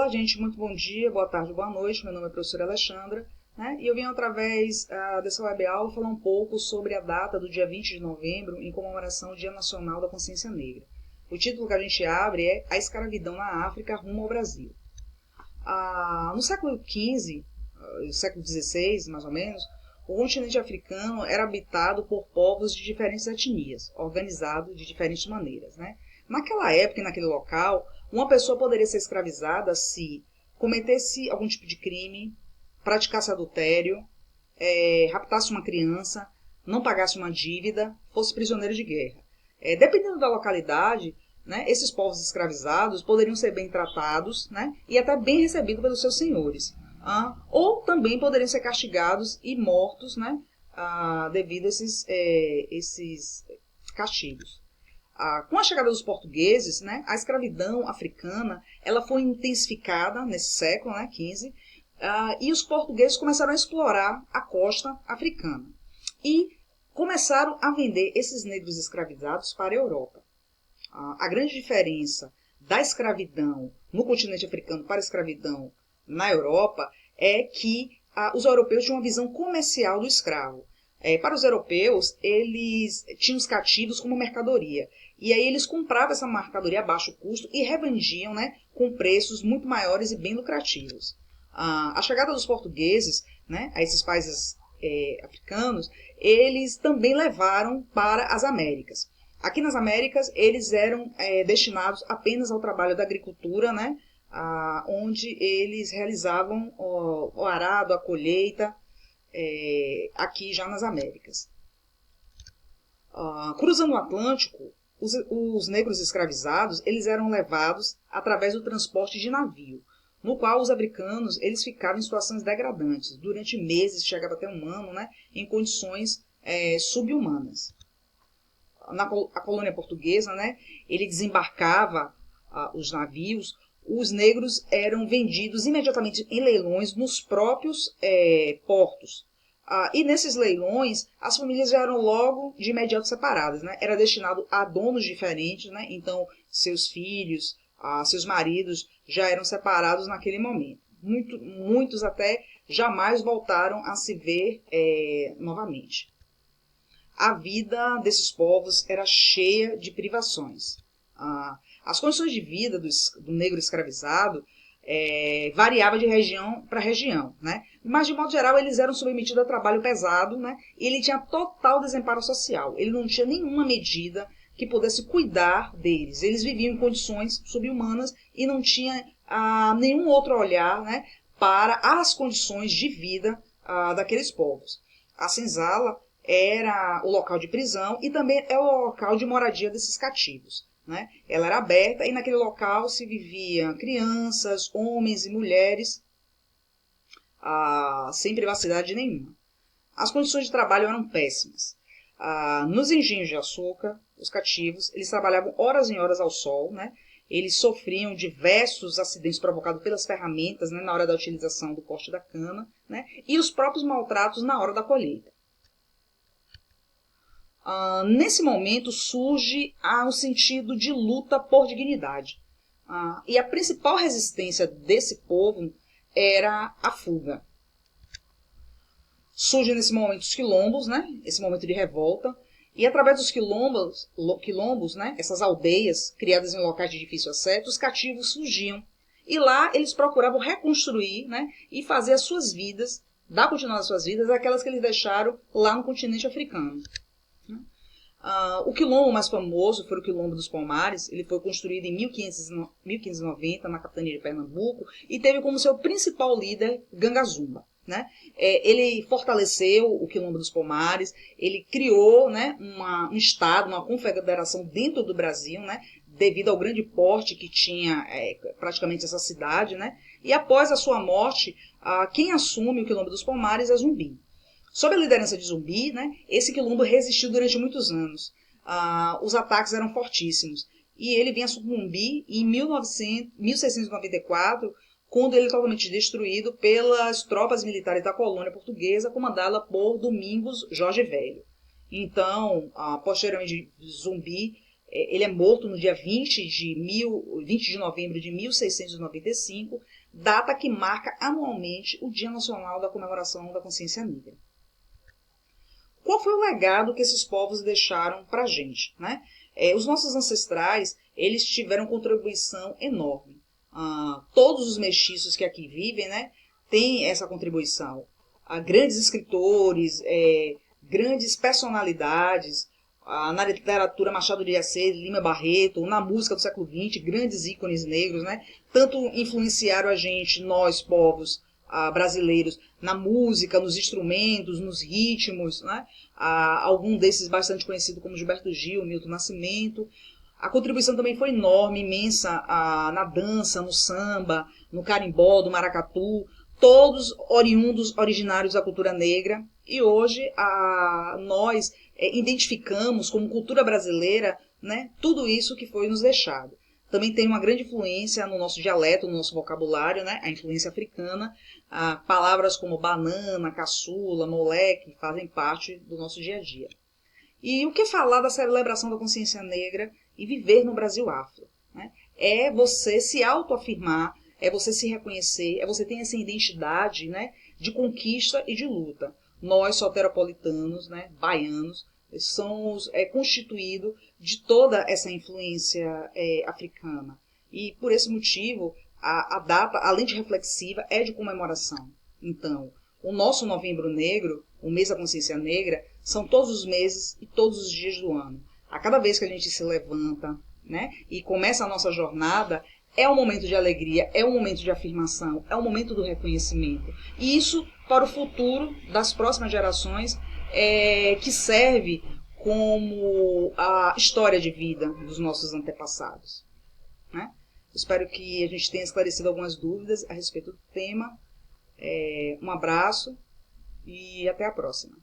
Olá, gente, muito bom dia, boa tarde, boa noite. Meu nome é professora Alexandra, né? E eu venho através dessa web aula falar um pouco sobre a data do dia 20 de novembro em comemoração ao Dia Nacional da Consciência Negra. O título que a gente abre é A Escravidão na África rumo ao Brasil. No século XV, século XVI, mais ou menos, o continente africano era habitado por povos de diferentes etnias, organizados de diferentes maneiras, né? Naquela época e naquele local, uma pessoa poderia ser escravizada se cometesse algum tipo de crime, praticasse adultério, raptasse uma criança, não pagasse uma dívida, fosse prisioneiro de guerra. Dependendo da localidade, né, esses povos escravizados poderiam ser bem tratados, né, e até bem recebidos pelos seus senhores. Ou também poderiam ser castigados e mortos, né, devido a esses castigos. Com a chegada dos portugueses, né, a escravidão africana ela foi intensificada nesse século, né, XV, e os portugueses começaram a explorar a costa africana e começaram a vender esses negros escravizados para a Europa. A grande diferença da escravidão no continente africano para a escravidão na Europa é que os europeus tinham uma visão comercial do escravo. Para os europeus, eles tinham os cativos como mercadoria. E aí eles compravam essa mercadoria a baixo custo e revendiam, né, com preços muito maiores e bem lucrativos. A chegada dos portugueses, né, a esses países africanos, eles também levaram para as Américas. Aqui nas Américas, eles eram destinados apenas ao trabalho da agricultura, né, onde eles realizavam o arado, a colheita, aqui já nas Américas. Cruzando o Atlântico, os negros escravizados eles eram levados através do transporte de navio, no qual os africanos eles ficavam em situações degradantes. Durante meses, chegava até um ano, né, em condições subhumanas. A colônia portuguesa, né, ele desembarcava os navios, os negros eram vendidos imediatamente em leilões nos próprios portos. E nesses leilões, as famílias já eram logo de imediato separadas, né? Era destinado a donos diferentes, né? Então, seus filhos, seus maridos já eram separados naquele momento. Muitos até jamais voltaram a se ver novamente. A vida desses povos era cheia de privações. As condições de vida do negro escravizado variava de região para região, né? Mas, de modo geral, eles eram submetidos a trabalho pesado, né? E ele tinha total desamparo social. Ele não tinha nenhuma medida que pudesse cuidar deles. Eles viviam em condições subhumanas e não tinha nenhum outro olhar, né, para as condições de vida daqueles povos. A senzala era o local de prisão e também é o local de moradia desses cativos, né? Ela era aberta e naquele local se viviam crianças, homens e mulheres sem privacidade nenhuma. As condições de trabalho eram péssimas. Nos engenhos de açúcar, os cativos, eles trabalhavam horas e horas ao sol, né? Eles sofriam diversos acidentes provocados pelas ferramentas, né, na hora da utilização do corte da cana, né? E os próprios maltratos na hora da colheita. Nesse momento surge um sentido de luta por dignidade. E a principal resistência desse povo era a fuga. Surge nesse momento os quilombos, né? Esse momento de revolta. E através dos quilombos, né? Essas aldeias criadas em locais de difícil acesso, os cativos surgiam. E lá eles procuravam reconstruir, né? E fazer as suas vidas, dar continuidade às suas vidas, aquelas que eles deixaram lá no continente africano. O quilombo mais famoso foi o Quilombo dos Palmares. Ele foi construído em 1590 na capitania de Pernambuco e teve como seu principal líder Ganga Zumba, né? Ele fortaleceu o Quilombo dos Palmares, ele criou, né, um estado, uma confederação dentro do Brasil, né, devido ao grande porte que tinha praticamente essa cidade, né? E após a sua morte, quem assume o Quilombo dos Palmares é Zumbi. Sob a liderança de Zumbi, né, esse quilombo resistiu durante muitos anos. Os ataques eram fortíssimos. E ele vinha a sucumbir em 1694, quando ele é totalmente destruído pelas tropas militares da colônia portuguesa, comandada por Domingos Jorge Velho. Então, posteriormente, Zumbi Ele é morto no dia 20 de novembro de 1695, data que marca anualmente o Dia Nacional da Comemoração da Consciência Negra. Qual foi o legado que esses povos deixaram para a gente, né? Os nossos ancestrais, eles tiveram contribuição enorme. Todos os mestiços que aqui vivem, né, têm essa contribuição. Grandes escritores, grandes personalidades, na literatura Machado de Assis, Lima Barreto, na música do século XX, grandes ícones negros, né, tanto influenciaram a gente, nós, povos brasileiros, na música, nos instrumentos, nos ritmos, né? Algum desses bastante conhecido como Gilberto Gil, Milton Nascimento. A contribuição também foi enorme, imensa, na dança, no samba, no carimbó, do maracatu, todos oriundos, originários da cultura negra. E hoje nós identificamos como cultura brasileira, né, tudo isso que foi nos deixado. Também tem uma grande influência no nosso dialeto, no nosso vocabulário, né, a influência africana. Palavras como banana, caçula, moleque fazem parte do nosso dia a dia. E o que falar da celebração da consciência negra e viver no Brasil afro, né? É você se autoafirmar, é você se reconhecer, é você ter essa identidade, né, de conquista e de luta. Nós, soteropolitanos, né, baianos, somos constituídos de toda essa influência africana. E por esse motivo, a data, além de reflexiva, é de comemoração. Então, o nosso Novembro Negro, o mês da consciência negra, são todos os meses e todos os dias do ano. A cada vez que a gente se levanta, né, e começa a nossa jornada, é um momento de alegria, é um momento de afirmação, é um momento do reconhecimento. E isso, para o futuro das próximas gerações, que serve como a história de vida dos nossos antepassados, né? Espero que a gente tenha esclarecido algumas dúvidas a respeito do tema. Um abraço e até a próxima.